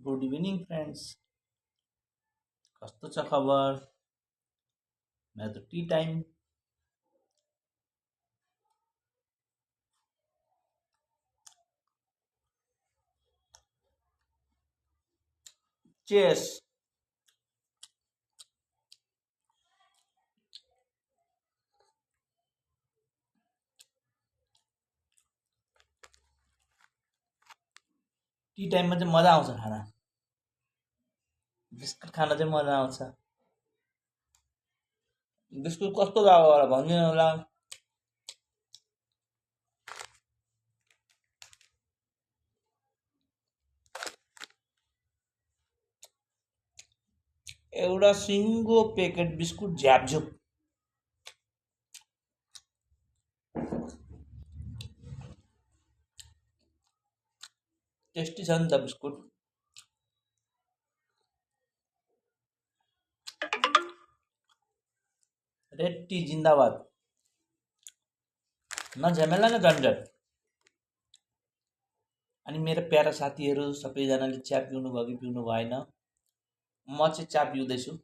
Good evening friends, कस्तो छ खबर? मेरो त टी टाइम। चेस। टी टाइममा चाहिँ मजा आउँछ खाना। बिस्कुट खान चाहिँ मजा आउँछ। बिस्कुट कस्तो लाग्यो होला भनिदिनु होला। एउटा सिङ्गो प्याकेट बिस्कुट झ्यापझुप। टेस्टी छ नि त बिस्कुट। रेड टी जिन्दाबाद। न झमेला न झन्झट। अनि मेरो प्यारा साथीहरू सबैजनाले चिया पिउनु भयो कि पिउनु भएन? म चाहिँ चिया पिउँदैछु।